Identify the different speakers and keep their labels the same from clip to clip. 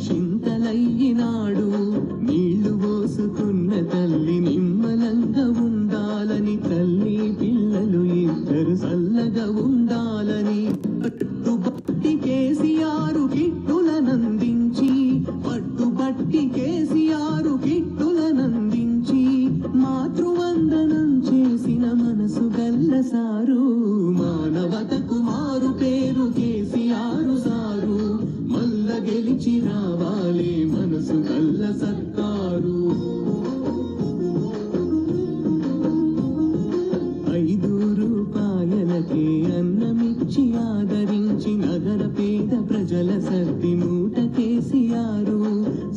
Speaker 1: చింతలయ్యినాడు. నీళ్లు పోసుకున్న తల్లి నిమ్మలంగా ఉండాలని, తల్లి పిల్లలు ఇద్దరు చల్లగా ఉండాలని పట్టుబట్టి కేసీఆర్ కిట్టులనందించి, పట్టుబట్టి కేసీఆర్ కిట్టులనందించి మాతృవందనం చేసిన మనసు గల్ల సారు. మానవతకు మారు పేరు కేసీఆర్ సారు. మల్ల గెలిచి రావాలి మనసు గల్ల సర్కారు. 5 రూపాయలకే అన్నమిచ్చి ఆదరించి నగర పేద ప్రజల సర్ది మూట కేసీఆర్.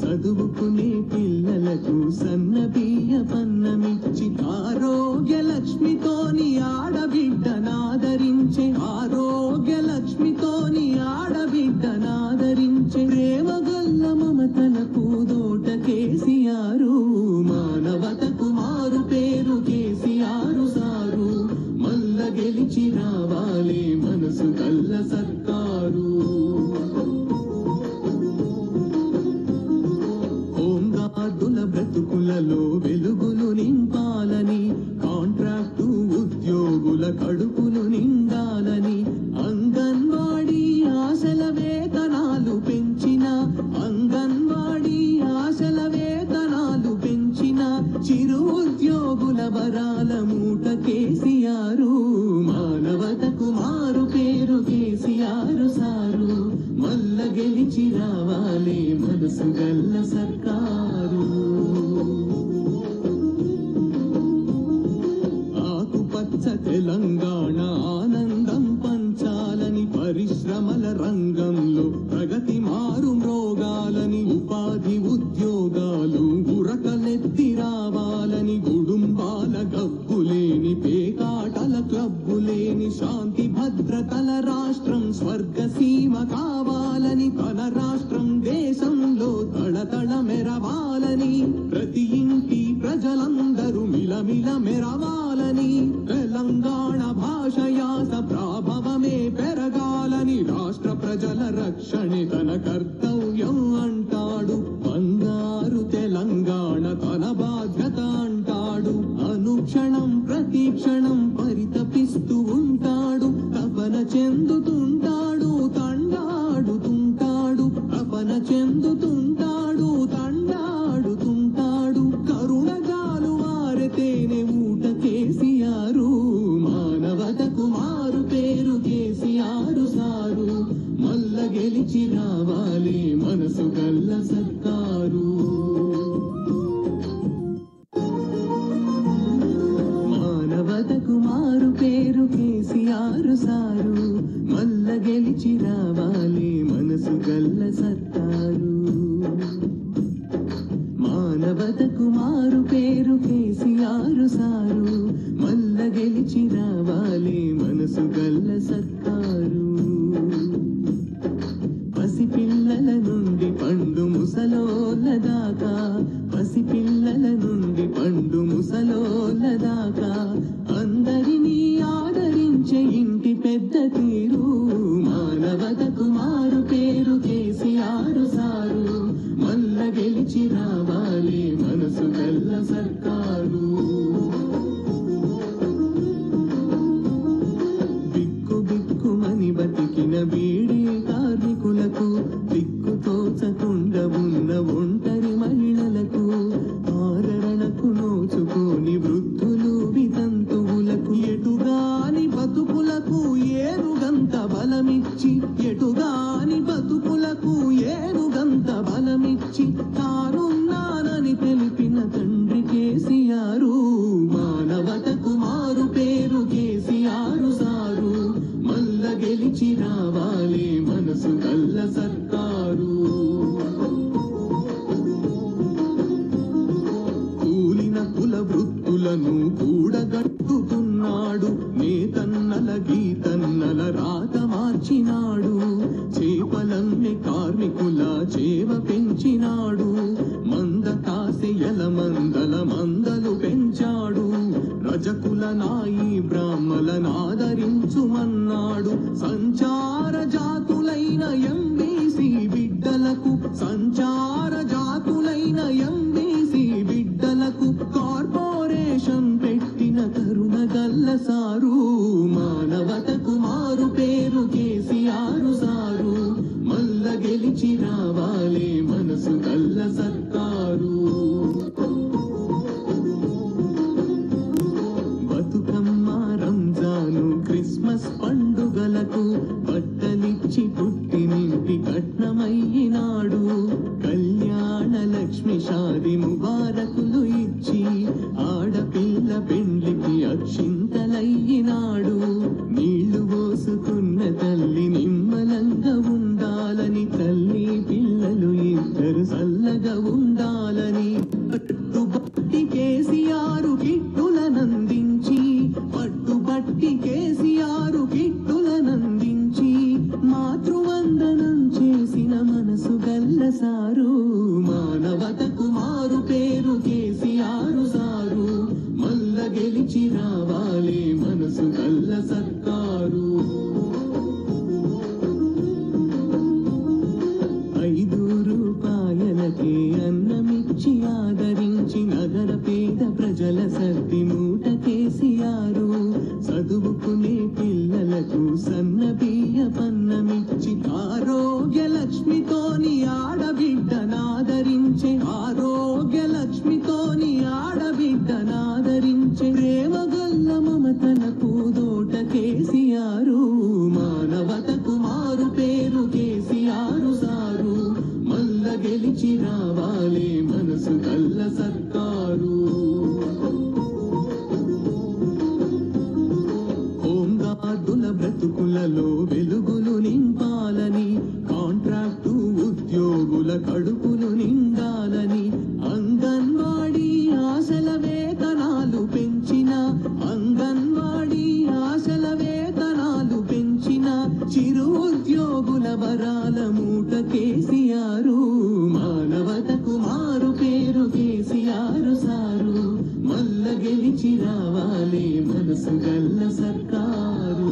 Speaker 1: చదువుకునే పిల్లలకు సన్న బియ్య పన్నమిచ్చి ఆరోగ్య లక్ష్మితోని ఆడబిడ్డనాదరించే, ఆరోగ్య లక్ష్మితోని ఆడబిడ్డనాదరించే ప్రేమగల్ల మమతలకు దోట కేసీఆర్. మానవతకు మారు పేరు కేసీఆర్ సారు. మల్ల గెలిచి రావాలి మనసు గల్ల సర్కారు. హోంగార్డుల బ్రతుకులలో వెలుగులు నింపాలని, కాంట్రాక్టు ఉద్యోగుల కడుపులు నిండాలని, అంగన్వాడీ ఆశల వేతనాలు పెంచిన, అంగన్వాడీ ఆశల వేతనాలు పెంచిన చిరు ఉద్యోగుల వరాల మూట కేసీఆర్. మానవతకు మారు పేరు కేసీఆర్ సారు. మల్ల గెలిచి రావాలి మనసు గల్ల సర్కారు. ఆకుపచ్చ తెలంగాణ ఆనందం పంచాలని, పరిశ్రమల రంగంలో ప్రగతి మారు మ్రోగాలని, ఉపాధి ఉద్యోగాలు ఉరకలెత్తి రావాలని, కుటుంబాల గబ్బులేని పేకాటల క్లబ్బులేని శాంతి భద్రతల రాష్ట్రం స్వర్గసీమ కావాలని, తన రాష్ట్రం దేశంలో తళతళ మెరవాలని, ప్రతి ఇంటి ప్రజలందరూ మిలమిల మెరవాలని, తెలంగాణ భాష యాస ప్రాభవమే పెరగాలని, రాష్ట్ర ప్రజల రక్షణే తన కర్తవ్యం అంటాడు. బంగారు తెలంగాణ తన బాధ్యత అంటాడు. అనుక్షణం ప్రతి క్షణం పరితపిస్తూ ఉంటాడు. తపన చెందుతుంటాడు, తండాడుతుంటాడు. తపన చెందుతుంటాడు, తండాడుతుంటాడు. కరుణగాలు వారితేనే ఊట కేసీఆర్. మానవతకు మారు పేరు కేసీఆర్ సారు. మల్ల గెలిచి రావాలి మనసు గల్ల సర్కారు. మానవతకు మారు పేరు కేసీఆర్ సారు. మల్ల గెలిచి రావాలి మనసు గల్ల సర్కారు. మానవతకు మారు పేరు కేసీఆర్ సారు. మల్ల గెలిచి రావాలి మనసు గల్ల సర్కారు. పసిపిల్లల నుండి పండు ముసలోళ్ళ దాకా, పసిపిల్లల నుండి పండు ముసలోళ్ళ దాకా అందరినీ ఆదరించే ఇంటి పెద్ద తీరు. మానవతకు మారు పేరు కేసీఆర్ సారు. మల్ల గెలిచి రావాలి మనసు గల్ల సర్కారు. బిక్కు బిక్కుమని బతికిన బీడీ కార్మికులకు, దిక్కు తోచకుండా ఉన్న ఒంటరి మహిళలకు, ఆదరణకు నోచుకోని వృద్ధులు వితంతువులకు, ఎటుగాని బతుకులకు ఏనుగంత బలమిచ్చి, ఎటుగాని బతుకులకు ఏనుగంత బలమిచ్చి తానున్నానని తెలిపిన తండ్రి కేసీఆర్. మానవతకు మారు పేరు కేసీఆర్ సారు. మల్ల గెలిచి రావాలి మనసు గల్ల సర్కారు. కూలిన కుల వృత్తులను కూడగట్టుతున్నాడు. నేతన్నల గీతన్నల రాత మార్చినాడు. చేపలమ్మే కార్మికుల చేవ పెంచినాడు. మంద కాసెయల మందల మందలు పెంచాడు. రజకుల నాయి బ్రాహ్మలనాదరించుమన్నాడు. సంచార జాతులైన ఎంబీ ఎంబీసీ బిడ్డలకు సంచార జాతులైన ఎంబీసీ బిడ్డలకు కార్పొరేషన్ పెట్టిన కరుణ గల్ల సారు మానవతకు మారు పేరు కేసీఆర్ సారు మల్ల గెలిచి రావాలే మనసు గల్ల సర్కారు బతుకమ్మ రంజాను క్రిస్మస్ పండుగలకు బట్టలిచ్చి పుట్టినింటి కట్నమయ్యినాడు కళ్యాణ లక్ష్మి షాది ముబారకులు ఇచ్చి ఆడపిల్ల పెండ్లికి అక్షింతలయ్యినాడు నీళ్లు పోసుకున్న తల్లి నిమ్మలంగా ఉండాలని తల్లి పిల్లలు ఇద్దరు చల్లగా ఉండాలని పట్టుబట్టి కేసీఆర్ కిట్టులనందించి పట్టుబట్టి కేసీఆర్ కిట్టులనందించి మాతృవందనం చేసిన మనసు గల్ల సారు మానవతకు మారు పేరు కేసీఆర్ సారు మల్ల గెలిచి రావాలే మనసు గల్ల సర్కారు 5 రూపాయలకే అన్నమిచ్చి ఆదరించి నగర పేద ప్రజల సర్ది మూట కేసీఆర్ చదువుకునే పిల్లలకు సన్న బియ్య పన్నమిచ్చి ఆరోగ్య లక్ష్మితోని ఆడబిడ్డనాదరించే ఆరోగ్య లక్ష్మితోని ఆడబిడ్డనాదరించే ప్రేమ గల్ల మమతలకు దోట కేసీఆర్ మానవతకు మారు పేరు కేసీఆర్ సారు మల్ల గెలిచి రావాలే మనసు గల్ల సర్కారు హోంగార్డుల బ్రతుకులలో వెలుగులు నింపాలని కాంట్రాక్టు ఉద్యోగుల కడుపులు నిండాలని అంగన్వాడీ ఆశల వేతనాలు పెంచిన అంగన్వాడీ ఆశల వేతనాలు పెంచిన చిరు ఉద్యోగుల వరాల మూట కేసీఆర్ మానవతకు మారు పేరు కేసీఆర్ సారు మల్ల గెలిచి రావాలే మనసు గల్ల సర్కారు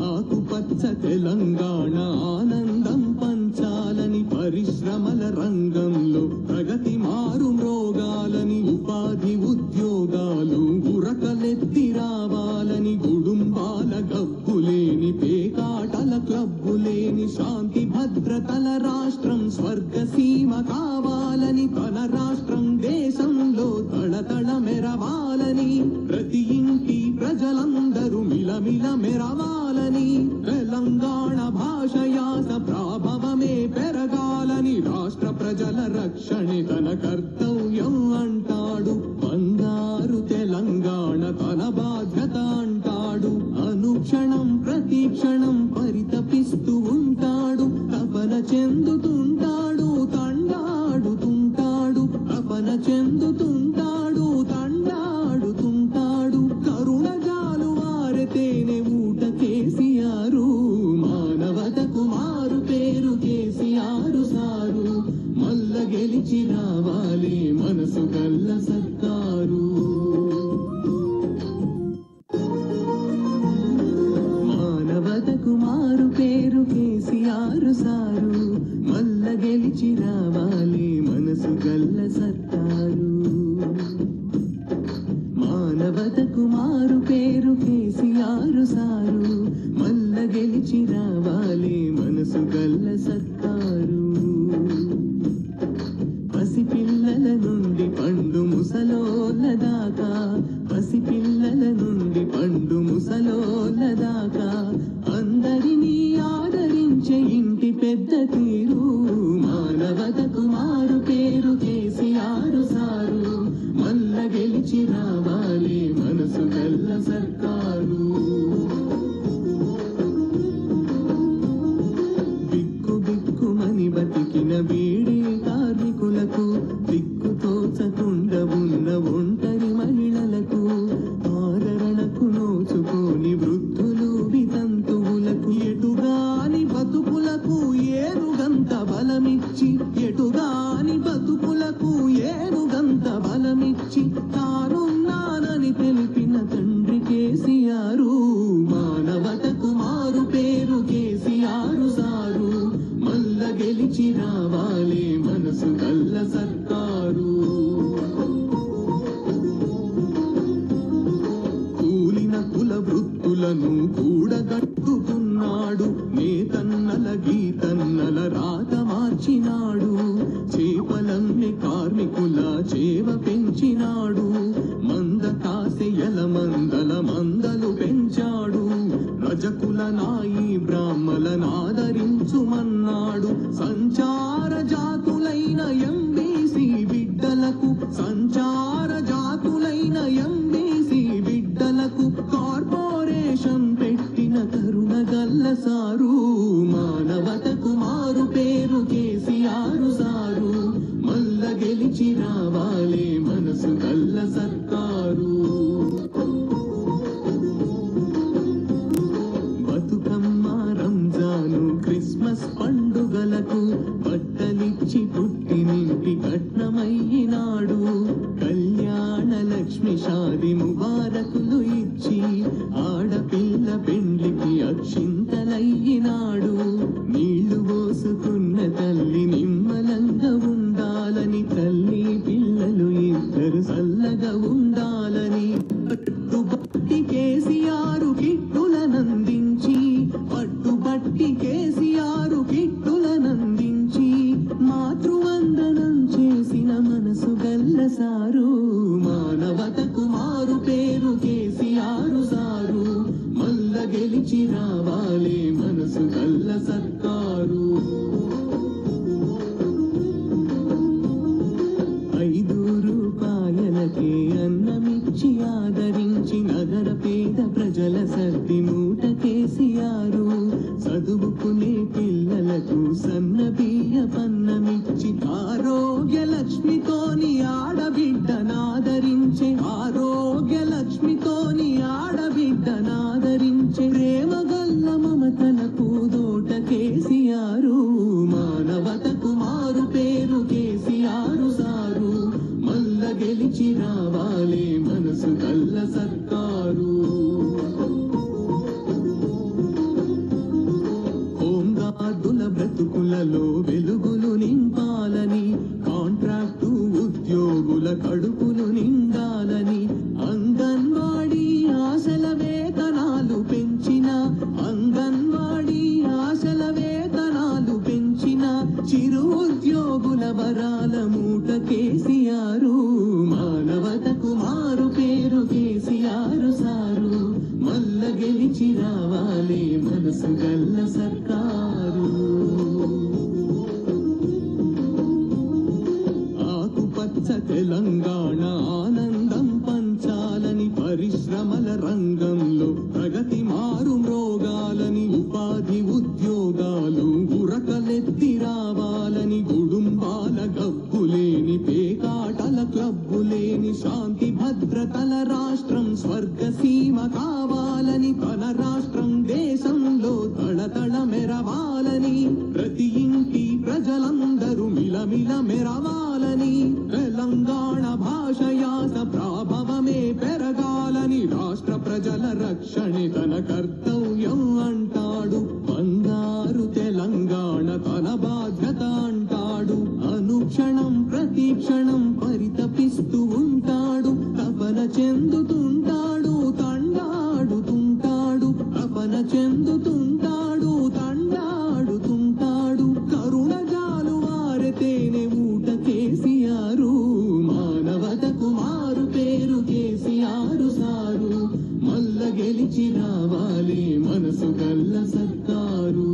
Speaker 1: ఆకుపచ్చ తెలంగాణ ఆనందం పంచాలని పరిశ్రమల రంగంలో ప్రగతి మారు మ్రోగాలని ఉపాధి ఉద్యోగాలు ఉరకలెత్తి రావాలని కుటుంబాల గబ్బులేని పేకాటల క్లబ్బులేని శాంతి భద్రతల రాష్ట్రం స్వర్గసీమ కావాలని తన రాష్ట్రం దేశంలో తళతళ మెరవాలని ప్రతి ఇంటి ప్రజలందరూ మిలమిల మెరవాలని తెలంగాణ భాష యాస ప్రాభవమే పెరగాలని రాష్ట్ర ప్రజల రక్షణే తన కర్తవ్యం అంటాడు బంగారు తెలంగాణ తన బాధ్యత అంటాడు అనుక్షణం ప్రతి క్షణం పరితపిస్తూ ఉంటాడు తపన చెందుతుంటాడు తండాడుతుంటాడు తపన చెందుతుంటాడు తండాడుతుంటాడు కరుణ జాలు వారితేనే ఊట కేసీఆర్ మానవతకు మారు పేరు కేసీఆర్ సారు మల్ల గెలిచి రావాలే మనసు గల్ల సర్కారు మానవతకు మారు పేరు కేసీఆర్ సారు మల్ల గెలిచి రావాలే మనసు గల్ల సర్కారు మానవతకు మారు పేరు కేసీఆర్ సారు మల్ల గెలిచి రావాలే మనసు గల్ల సర్కారు పసిపిల్లల నుండి పండు ముసలోళ్ళ దాకా పసిపిల్లల నుండి పండు ముసలోళ్ళ దాకా అందరినీ ఆదరించే ఇంటి పెద్ద తీరు మానవతకు మారు పేరు కేసీఆర్ సారు మల్ల గెలిచి రావాలే మనసు గల్ల సర్కారు బిక్కు బిక్కుమని బతికిన బీడీ కార్మికులకు దిక్కు తోచకుండా ఉన్న ఒంటరి మహిళలకు ఆదర రైతులను కూడగట్టుకున్నాడు. నేతన్నల గీతన్నల రాత మార్చినాడు. చేపలమ్మే కార్మికుల చేవ పెంచినాడు. మంద కాసెయల మందల మందలు పెంచాడు. రజకుల నాయి బ్రాహ్మలనాదరించుమన్నాడు. సంచార జాతులైన ఎంబీసీ బిడ్డలకు సంచార జాతులైన ఎంబీసీ బిడ్డలకు కార్పొరేషన్ పెట్టిన కరుణ గల్ల సారు. మానవతకు మారు పేరు కేసీఆర్ సారు. మల్ల గెలిచి రావాలే మనసు గల్ల సర్కారు. బతుకమ్మ రంజాను క్రిస్మస్ పండుగలకు బట్టలిచ్చి పుట్టినింటి కట్నమయ్యినాడు. కళ్యాణ లక్ష్మి షాది ముబారకులు ఇచ్చి ఆడపిల్ల పెండ్లికి అక్షింతలయ్యినాడు. నీళ్లు పోసుకున్న తల్లి నిమ్మలంగా ఉండాలని, తల్లి పిల్లలు ఇద్దరు చల్లగా ఉండాలని పట్టుబట్టి కేసీఆర్ కిట్టులనందించి, పట్టుబట్టి కేసీఆర్ కిట్టులనందించి మాతృవందనం చేసిన మనసు గల్ల సారు. మానవతకు మారు పేరు కేసీఆర్ సారు. మల్ల గెలిచి రావాలే మనసు గల్ల సర్కారు. 5 రూపాయలకే అన్నమిచ్చి ఆదరించి నగర పేద ప్రజల సర్ది మూట కేసీఆర్. చదువుకునే పిల్లలకు సన్న బియ్య పన్నమిచ్చి ఆరోగ్య లక్ష్మితోని ఆడబిడ్డనాదరించే, ఆరోగ్య లక్ష్మితోని ఆడబిడ్డనాదరించే ప్రేమ గల్ల మమతలకు దోట కేసీఆర్. మానవతకు మారు పేరు కేసీఆర్ సారు. మల్ల గెలిచి రావాలే మనసు గల్ల సర్కారు. హోంగార్డుల బ్రతుకులలో వెలుగులు నింపాలని, కాంట్రాక్టు ఉద్యోగుల కడుపులు నిండాలని, అంగన్వాడీ ఆశల వేతనాలు పెంచిన, అంగన్వాడీ ఆశల వేతనాలు పెంచిన చిరు ఉద్యోగుల వరాల మూట కేసీఆర్. మానవతకు మారు పేరు కేసీఆర్ సారు. మల్ల గెలిచి రావాలే మనసు గల్ల సర్కారు. ఆకుపచ్చ తెలంగాణ ఆనందం పంచాలని, పరిశ్రమల రంగంలో ప్రగతి మారు మ్రోగాలని, ఉపాధి ఉద్యోగాలు ఉరకలెత్తి రావాలని, కుటుంబాల గబ్బులేని పేకాటల క్లబ్బులేని శాంతి భద్రతల రాష్ట్రం స్వర్గసీమ కావాలని, తన రాష్ట్రం దేశంలో తళతళ మెరవాలని, ప్రతి ఇంటి ప్రజలందరూ మిలమిల మెరవాలని, తెలంగాణ భాష యాస ప్రాభవమే పెరగాలని, రాష్ట్ర ప్రజల రక్షణే తన కర్తవ్యం అంటాడు. బంగారు తెలంగాణ తన బాధ్యత అంటాడు. అనుక్షణం ప్రతి క్షణం పరితపిస్తూ ఉంటాడు. తపన చెందుతుంటాడు, తండాడుతుంటాడు. తపన చెందుతుంటాడు, తండాడుతుంటాడు. కరుణ జాలు వారితేనే ఊట కేసీఆర్. మానవతకు మారు పేరు కేసీఆర్ సారు. మల్ల గెలిచి రావాలే మనసు గల్ల సర్కారు.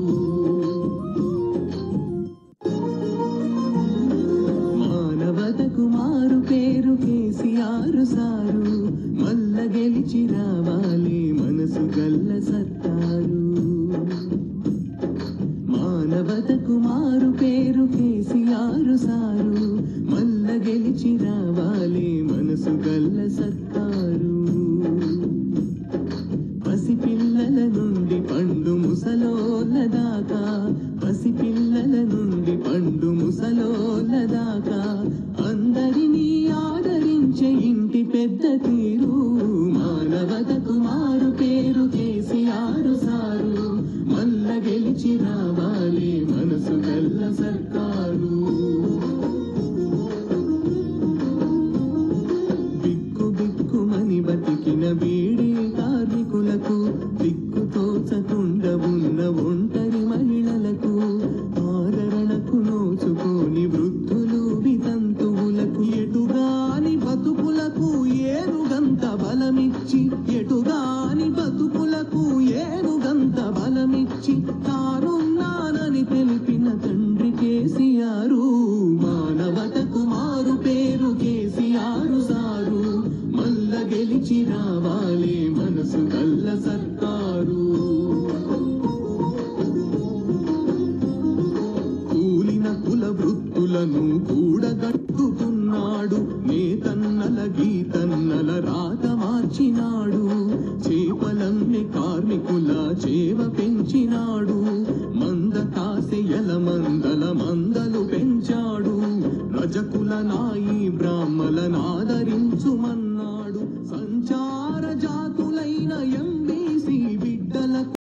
Speaker 1: మానవతకు మారు పేరు కేసీఆర్ సారు. మల్ల గెలిచి రావాలే మనసు గల్ల సర్కారు. మానవతకు మారు పేరు కేసీఆర్ సారు. మల్ల గెలిచి రావాలే మనసు గల్ల సర్కారు. పసిపిల్లల నుండి పండు ముసలోళ్ళ దాకా, పసిపిల్లల నుండి పండు ముసలోళ్ళ దాకా అందరినీ ఆదరించే ఇంటి పెద్ద తీరు. మానవతకు మారు పేరు కేసీఆర్ సారు. మల్ల గెలిచి రావాలే మనసు గల్ల సర్కారు. బిక్కు బిక్కుమని బతికిన బీడీ కార్మికులకు తెల్ల సర్కారు. కూలిన కుల వృత్తులను కూడగట్టుకున్నాడు, నేతన్నల గీతన్నల రాత మార్చినాడు. చేపలమ్మే కార్మికుల చేవ పెంచినాడు, మంద కాసెయల మందల మందలు పెంచాడు. రజకుల నాయి బ్రాహ్మలనాదరించుమన్నాడు, సంచార